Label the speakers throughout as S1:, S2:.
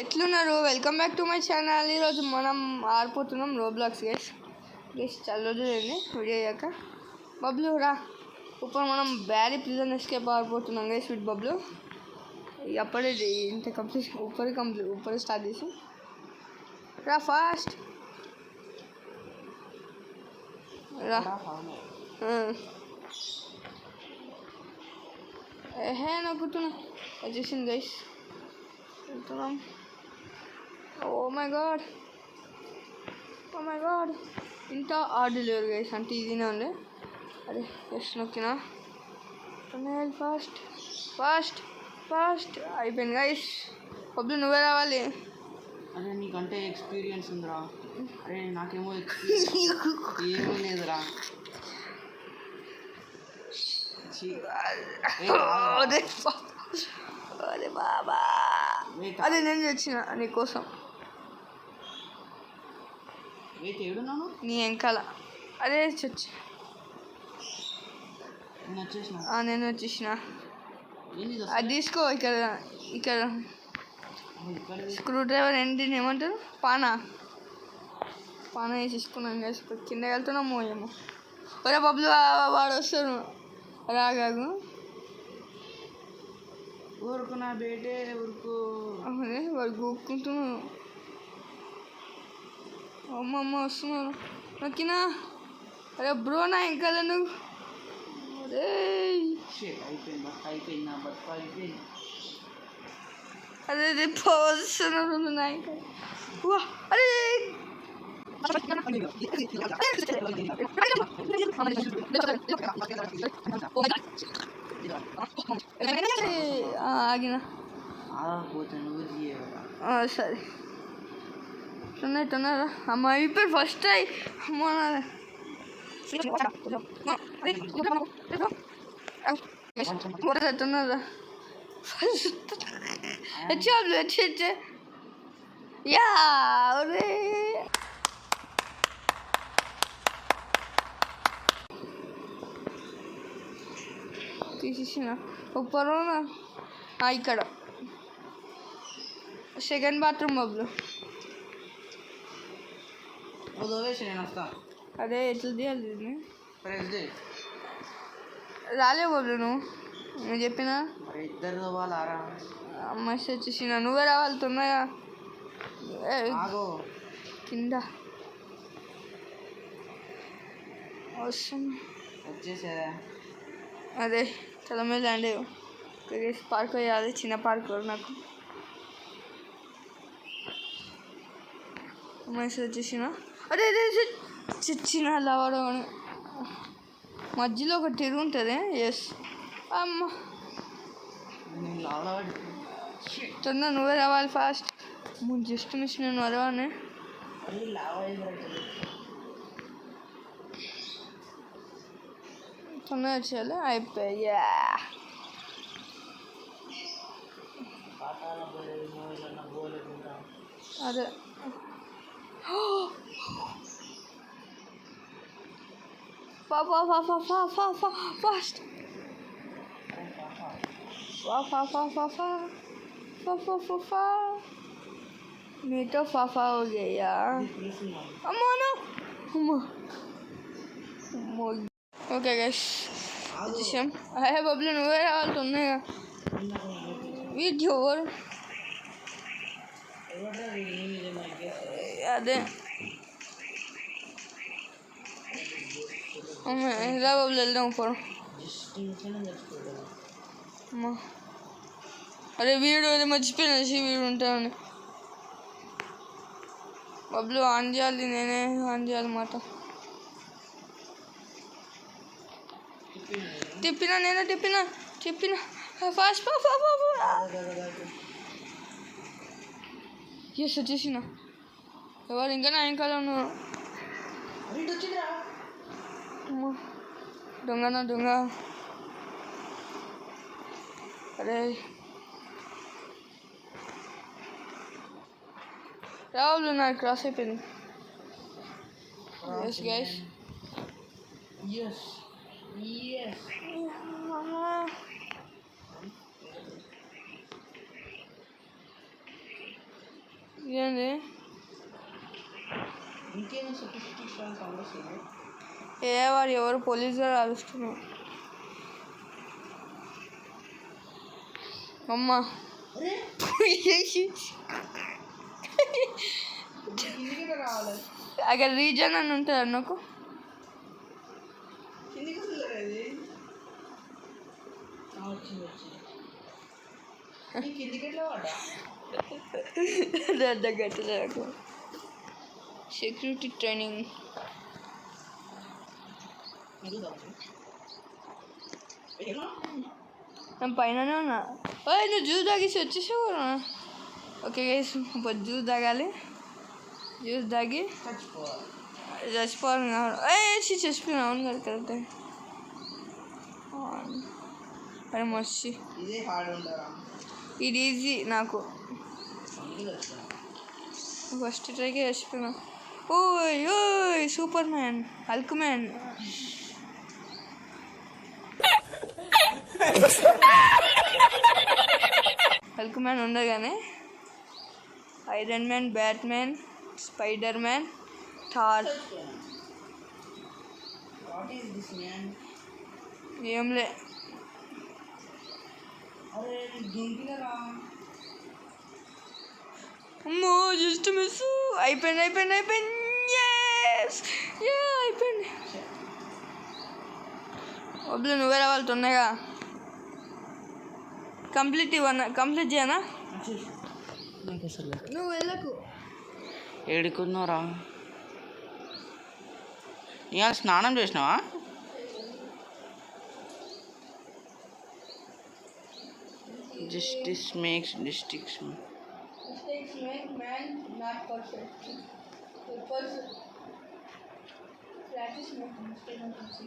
S1: ఎట్లున్నారు? Welcome back to my channel. ఈరోజు మనం ఆడిపోతున్నాం రోబ్లాక్స్ గేస్ చాలా రోజులైంది వీడియో అయ్యాక. బబ్లు రా, ఇప్పుడు మనం బ్యారీ ప్రిజన్ ఎస్కేప్ ఆడిపోతున్నాం గేస్ విత్ బబ్లు. అప్పుడే ఇంత కంప్లీట్ ऊपर స్టార్ట్ చేసి రా ఫాస్ట్ రా. నొక్కుతున్నా వచ్చేసింది గైస్, వెళ్తున్నాం. ఓ మై గాడ్ ఇంత ఆర్డర్ గైస్, అంటే ఈజీనే ఉంది. అరే జస్ట్ నొక్కినా ఫాస్ట్ అయిపోయింది గైస్. పబ్లు నువ్వే రావాలి.
S2: అరే నీకంటే ఎక్స్పీరియన్స్ ఉందిరా. అరే నాకేమో ఏమీ లేదురా.
S1: అరే బాబా, అదే నేను వచ్చిన నీకోసం. నీ వెనకాల. అదే నేను వచ్చేసిన. అది తీసుకో. ఇక్కడ స్క్రూ డ్రైవర్ ఏంటి ఏమంటారు, పానా వేసేసుకున్నాం. కింద వెళ్తున్నాము ఏమో. ఒరే బబ్లు వాడు వస్తాడు, రాగాగు.
S2: ఊరుకు నా బేటే ఊరుకు.
S1: అదే వాడు గోక్కుంటున్నాను. అమ్మమ్మ వస్తున్నాను నొక్కినా. అరే బ్రో నా ఇంకా నువ్వు. అరే అదే పోస్తున్నాను నా ఇంకా. అరే ఆగిన. సరే తొందరరా అమ్మ. ఇప్పుడు ఫస్ట్ ట్రై. అమ్మ తొందరరా వచ్చే. యా ఒరే తీసేసిన ఉప్పరోనా. ఇక్కడ సెకండ్ బాత్రూమ్ బబ్లు. అదే ఎట్లా తీయాలి రాలే బబ్లు. నువ్వు చెప్పినా మస్తు వచ్చేసిన. నువ్వే రావాలి తొందరగా. కింద
S2: వచ్చేసా.
S1: అదే తల మీద ల్యాండ్ పార్క్ అయ్యాలి. చిన్న పార్క్ నాకు మనిషి వచ్చేసిన. అదే చిన్న లవడ మధ్యలో ఒక తిరుగు ఉంటుంది. ఎస్ అమ్మ తొందర నువ్వే రావాలి ఫాస్ట్. జస్ట్ మిస్ నేను వరవానే. తొందర వచ్చేయాలి. అయిపోయా. అదే ఫాస్ట్ మీతో ఫాఫా हो गया. అమ్మో ఓకే గైస్ వచ్చేసాం. అదే బబ్లు నువ్వే రావాలి తొందరగా. వీడియో అదే రా బబ్లు వెళ్దాం ఇప్పుడు. అరే వీడు అది మర్చిపోయినా వీడు ఉంటానని. బబ్లు ఆన్ చేయాలి, నేనే ఆన్ చేయాలి మాట. తిప్పినా ఫాస్ట్. ఎస్ వచ్చేసిన. ఎవరు ఇంకా నా వెనకాల ఉన్నారు. దొంగ. అరే రావులు నాకు క్రాస్ అయిపోయింది. Yes guys. ఏంది
S2: ఇంకేమో సౌండ్ వస్తుంది.
S1: వాడు ఎవరు పోలీసు గారు అరుస్తున్నారు. అమ్మా
S2: కిందికి రావాలి.
S1: అక్కడ రీజన్ అని ఉంటుంది అన్నకు.
S2: కిందికి వస్తుంది అది. వచ్చింది కిందికి ఎట్లా పడ్డా?
S1: దగ్గర సెక్యూరిటీ ట్రైనింగ్ నేను పైననే ఉన్నా. నువ్వు జ్యూస్ తాగేసి వచ్చేసావు. ఓకే గైస్, ఇప్పుడు జ్యూస్ తాగాలి. జ్యూస్ తాగి చచ్చిపోవాలి. చచ్చిపోయినా. అవును కదా, కరెక్టే. అరే మర్చి ఇది ఈజీ నాకు. ఫస్ట్ ట్రైకే చచ్చిపోయినా. ఓయ్ ఓయ్ Superman, Hulk man. Hulk man ఉండగానే Iron Man, Batman, Spider Man, Thor. ఏంలే. అమ్మో జస్ట్ మిస్. అయిపోయింది. అయిపోయింది. వద్దు నువ్వే రావాలి తొందరగా. కంప్లీట్ చేయనా? నువ్వు వెళ్ళకు.
S2: ఏడుకున్నారా? ఇవాళ స్నానం చేసినావా? Justice makes mistakes.
S1: Mistakes make man not perfect. The person practice make mistakes.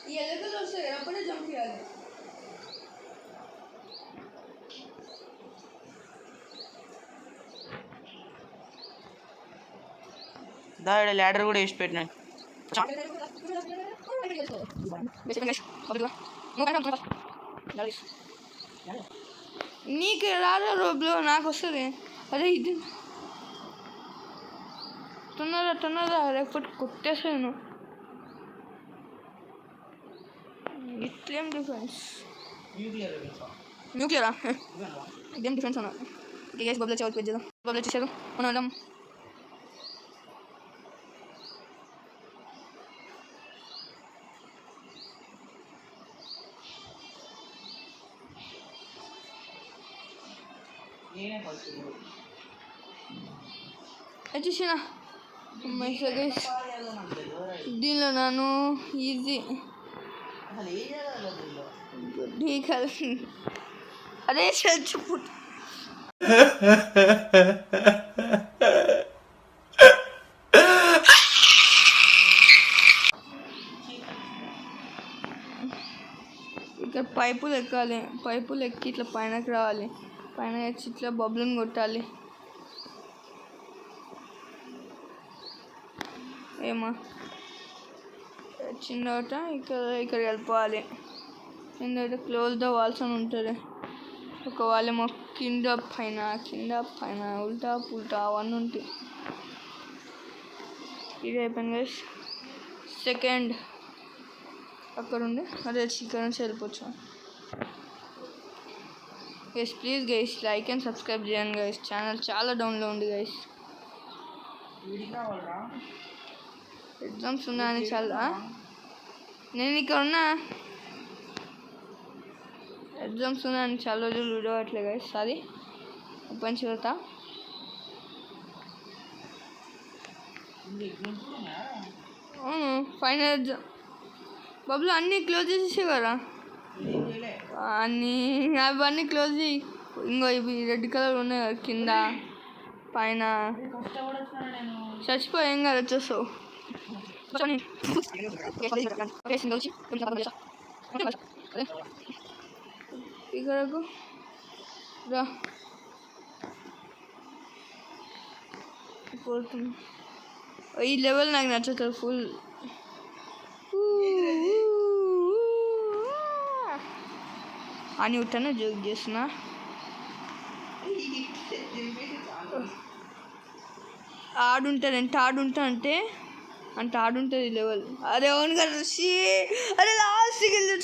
S1: ఈ ఎలుకలు వస్తాయి అప్పుడే జంప్ చేయాలి.
S2: దాడ ల్యాడర్ కూడా వేసి పెట్టినా.
S1: నీకు రాదా రోబ్లో? నాకు వస్తుంది. అదే ఇది తొందరగా లేకపోతే కొట్టేసాను. ఇట్లేం డిఫరెన్స్? న్యూక్లియరా? ఇదేం డిఫరెన్స్ అన్నా? గ్యాస్ బబుల్ వచ్చి అవుట్ చేద్దాం. బబుల్ వచ్చేసారు మనం. వచ్చేసిన దీనిలో నన్ను ఈజీ అదే చచ్చిపో. ఇక్కడ పైపులు ఎక్కాలి. పైపులు ఎక్కి ఇట్లా పైనకి రావాలి. పైన వచ్చి ఇట్లా బబుల్ని కొట్టాలి. ఏమా చిన్న ఇక్కడ కలపాలి. కింద క్లోజ్ ద వాల్స్ అని ఉంటుంది. ఒక వాళ్ళేమో కింద పైన ఉల్టా పుల్టా అవన్నీ ఉంటాయి. ఇది అయిపోయింది గైస్. సెకండ్ అక్కడ ఉండి అదే ఇక్కడ నుంచి వెళ్ళిపోవచ్చు. Guys please guys like and subscribe చేయండి గైస్. ఛానల్ చాలా డౌన్లో ఉంది గైస్. ఎగ్జామ్స్ ఉన్నాయని చాలా నేను ఇక్కడ ఉన్నా. ఎగ్జామ్స్ ఉన్నాయని చాలా రోజులు వీడియో అట్లేదు గైస్. అది ఓపెన్ చేస్తా. అవును ఫైనల్ ఎగ్జామ్ బబులు అన్నీ క్లోజ్ చేసేసే కదా. అవన్నీ క్లోజ్ చేయి. ఇంకో ఇవి రెడ్ కలర్ ఉన్నాయి కదా కింద పైన. చచ్చిపోయాం కదా వచ్చేస్తావు. ఇక్కడకు రా. ఈ లెవెల్ నాకు నచ్చుతుంది ఫుల్. అని ఉంటాను జోక్ చేస్తున్నా. ఆడుంటుంది ఎంత ఆడుంటా అంటే అంత ఆడుంటుంది లెవెల్. అరే అవును కదా షీ, అరే లాస్ట్కి వెళ్ళి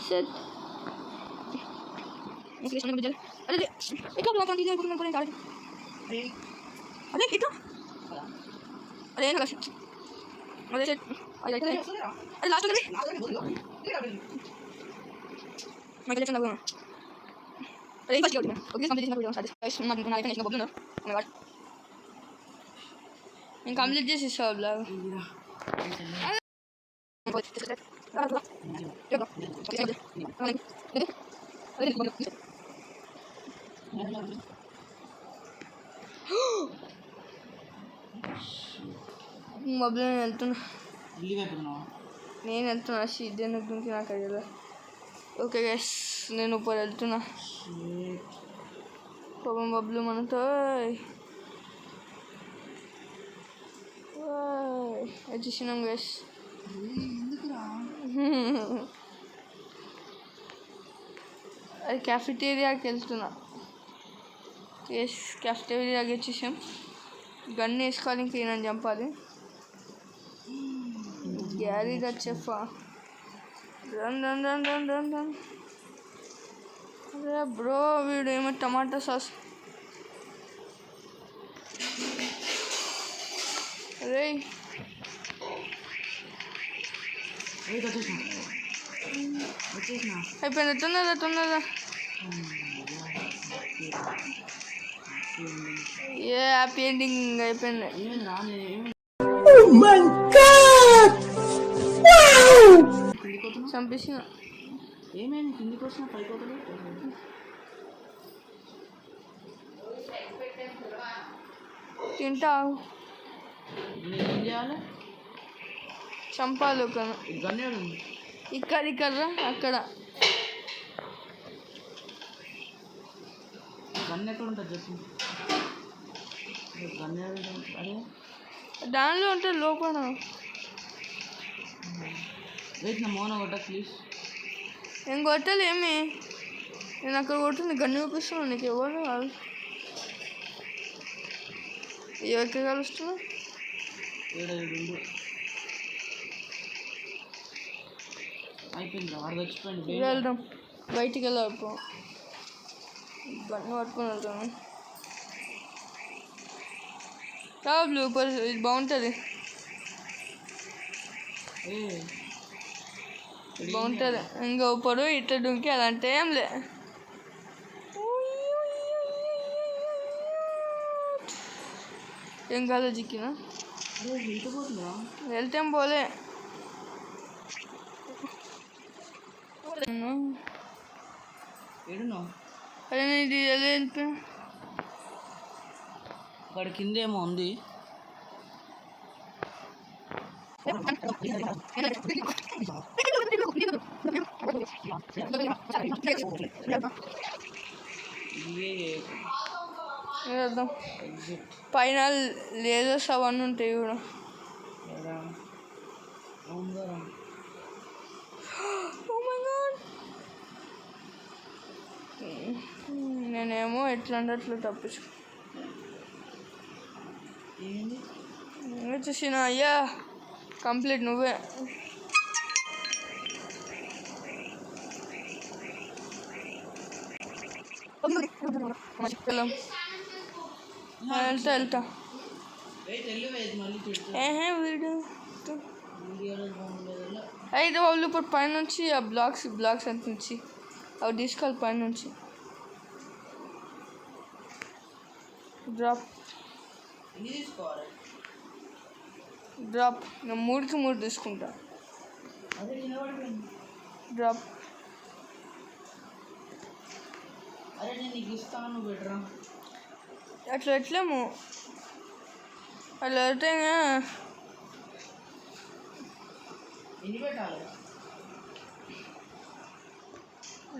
S1: సెట్. అరే ఎట్లా అదే ఇట్లా అదే అదే సెట్ అదే లాస్ట్ కదా मैं कलेक्शन लगूंगा अरे फर्स्ट क्यों ओके कंप्लीट करना वीडियो स्टार्ट मैं ना फिनिश बबलू ना ओ माय गॉड నేను కంప్లీట్ చేసి ఇస్తా బ్లాగ్. బబ్లు నేను వెళ్తున్నా, నేను వెళ్తున్నా ఇద్దరు గురించి నాకు అయ్యేలా. ఓకే గైస్ నేను ఇప్పుడు వెళ్తున్నా. పాపం బబ్లు మనతో వచ్చేసినాం గైస్. అది క్యాఫిటేరియాకి వెళ్తున్నా. ఎస్ క్యాఫిటేరియాకి వచ్చేసాం. గన్ వేసుకోవాలి, ఇంకేనని చంపాలి. Gary the chef run run run run run run. అరే బ్రో వీడు ఏమో టమాటా సాస్. అరే అయిపోయింది, తొందరగా తొందరగా. ఏ హ్యాపీ ఎండింగ్ అయిపోయింది. చంపేసిన
S2: ఏమైంది కిందికి వచ్చిన పైకి ఒకటి
S1: తింటా
S2: ఏం చేయాలి?
S1: చంపాలి ఒక
S2: గన్నేడు ఉంది
S1: ఇక్కడ ఇక్కడ అక్కడ.
S2: గన్ ఎక్కడ ఉంటుంది చెప్పు. గన్నేడు అదే
S1: దానిలో ఉంటుంది లోపల.
S2: వెయిట్ నా మోన కొట్ట ప్లీజ్.
S1: నేను కొట్టలేమి, నేను అక్కడ కొట్టింది గన్ను చూపిస్తున్నాను నీకు. ఎవరు వాళ్ళు ఎవరికి కలుస్తున్నా?
S2: అయిపోయింది వాడు చచ్చిపోయింది.
S1: వెళ్దాం బయటికి వెళ్ళాలి. గన్ను పట్టుకొని వెళ్తాను. బ్లూ ఇది బాగుంటుంది, బాగుంటుంది. ఇంకా ఇప్పుడు ఇట్లా డుంకి అదంటే ఏం లే. ఏం కాదు జిక్కినా వెళ్తేం పోలే. అరే నేను ఇది వెళ్ళిపోయా.
S2: అక్కడ కిందేమో ఉంది.
S1: పైన లేజర్స్ అవన్నీ ఉంటాయి కూడా. నేనేమో ఎట్లా అంటే అట్లా తప్పించు వచ్చేసిన. అయ్యా కంప్లీట్ నువ్వే. వెళ్తా వెళ్తా. ఏహే వీడు అయితే వాళ్ళు ఇప్పుడు పైనుంచి ఆ బ్లాక్స్ అంత నుంచి అవి తీసుకోవాలి. పైనుంచి డ్రాప్ నేను 3కి 3 తీసుకుంటా. డ్రాప్ అట్లా ఎట్లేమో అట్లా అయితే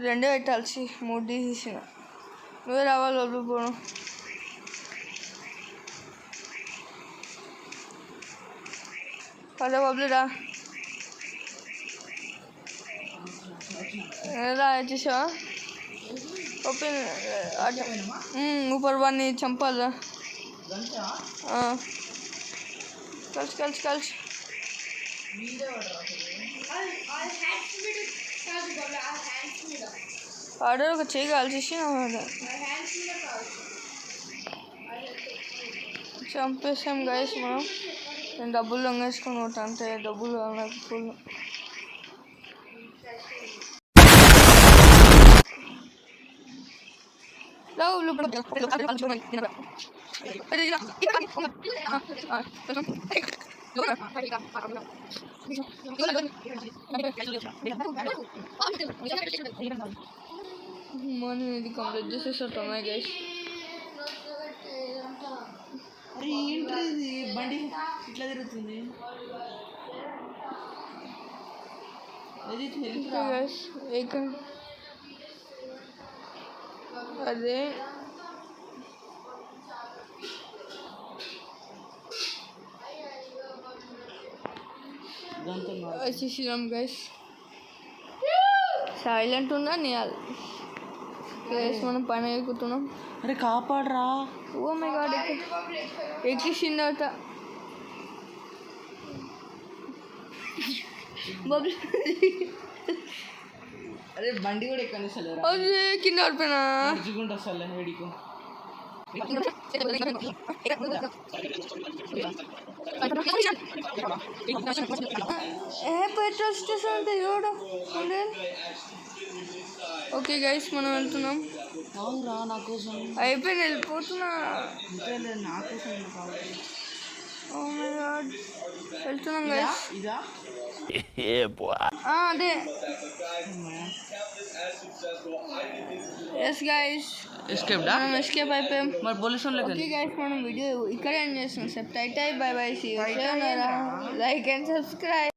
S1: 2 పెట్టాల్సి 3 తీసేసిన. నువ్వే రావాలి వదిలిపోవడం. అదే బబ్లు రా రా వచ్చేసా ఓపెన్ ऊपर वानी चंपल कल्च ఆర్డర్ ఒక చేయి కాల్చేసి చంపేసాం గైస్ మనం. నేను డబ్బులు లొంగేసుకొని పోతా అంతే. డబ్బులు నాకు ఫుల్. మనం ఇది కంప్లీట్ చేసేస్తున్నాయి గైస్.
S2: అరే ఏంటి బండి ఇట్లా తిరుగుతుంది?
S1: అదే వచ్చేసినాం గైస్. సైలెంట్ ఉన్నా నియాల్ గైస్. మనం పైన ఎక్కుతున్నాం.
S2: అరే కాపాడరా.
S1: ఓ మై గాడ్ ఎక్కిసిన తర్వాత
S2: అరే బండి కూడా ఎక్కనిస్తలేరా?
S1: అదే కింద పడిపోయినా
S2: నడుచుకుంటూ వస్తలే వేడికో.
S1: పెట్రోల్ స్టేషన్ అంటే చూడు. ఓకే గైస్ మనం వెళ్తున్నాం.
S2: అవునరా నా కోసం
S1: అయిపోయింది వెళ్ళిపోతున్నా.
S2: నా కోసం కావాలి.
S1: ఓ మై గాడ్ వెళ్తున్నాం గైస్.
S2: ఇదా
S1: అదే ఎస్ గైస్ మనం ఎస్కేప్ అయిపోయాం.
S2: మరి పోలీసు వాళ్ళకి
S1: ఓకే గైస్ మనం వీడియో ఇక్కడే ఎండ్ చేస్తున్నాం. Subscribe bye bye. See you. Like and subscribe.